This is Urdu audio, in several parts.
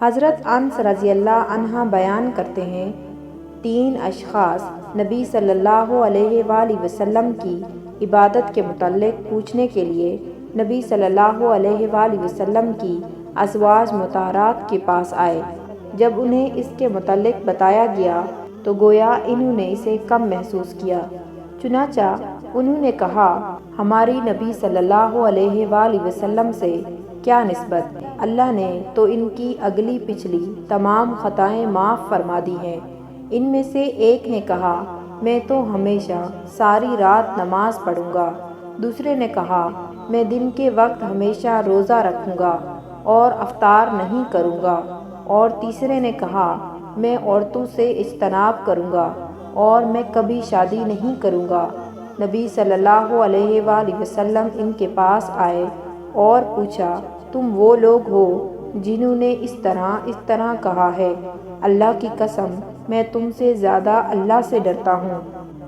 حضرت انس رضی اللہ عنہ بیان کرتے ہیں، 3 اشخاص نبی صلی اللہ علیہ وآلہ وسلم کی عبادت کے متعلق پوچھنے کے لیے نبی صلی اللہ علیہ وآلہ وسلم کی ازواج مطہرات کے پاس آئے۔ جب انہیں اس کے متعلق بتایا گیا تو گویا انہوں نے اسے کم محسوس کیا، چنانچہ انہوں نے کہا، ہماری نبی صلی اللہ علیہ وآلہ وسلم سے کیا نسبت، اللہ نے تو ان کی اگلی پچھلی تمام خطائیں معاف فرما دی ہیں۔ ان میں سے ایک نے کہا، میں تو ہمیشہ ساری رات نماز پڑھوں گا۔ دوسرے نے کہا، میں دن کے وقت ہمیشہ روزہ رکھوں گا اور افطار نہیں کروں گا۔ اور تیسرے نے کہا، میں عورتوں سے اجتناب کروں گا اور میں کبھی شادی نہیں کروں گا۔ نبی صلی اللہ علیہ وآلہ وسلم ان کے پاس آئے اور پوچھا، تم وہ لوگ ہو جنہوں نے اس طرح کہا ہے؟ اللہ کی قسم، میں تم سے زیادہ اللہ سے ڈرتا ہوں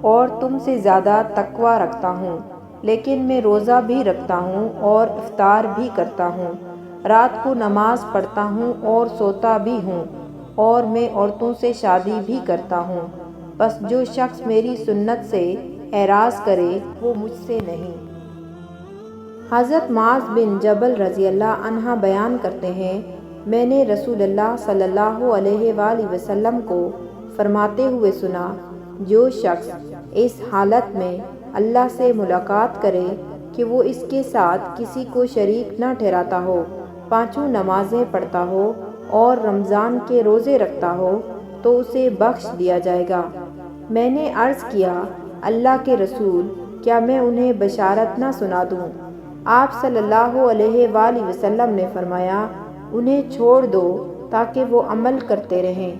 اور تم سے زیادہ تقوی رکھتا ہوں، لیکن میں روزہ بھی رکھتا ہوں اور افطار بھی کرتا ہوں، رات کو نماز پڑھتا ہوں اور سوتا بھی ہوں، اور میں عورتوں سے شادی بھی کرتا ہوں۔ بس جو شخص میری سنت سے اعراض کرے وہ مجھ سے نہیں۔ حضرت معاذ بن جبل رضی اللہ عنہ بیان کرتے ہیں، میں نے رسول اللہ صلی اللہ علیہ وآلہ وسلم کو فرماتے ہوئے سنا، جو شخص اس حالت میں اللہ سے ملاقات کرے کہ وہ اس کے ساتھ کسی کو شریک نہ ٹھہراتا ہو، 5 نمازیں پڑھتا ہو اور رمضان کے روزے رکھتا ہو تو اسے بخش دیا جائے گا۔ میں نے عرض کیا، اللہ کے رسول، کیا میں انہیں بشارت نہ سنا دوں؟ آپ صلی اللہ علیہ وآلہ وسلم نے فرمایا، انہیں چھوڑ دو تاکہ وہ عمل کرتے رہیں۔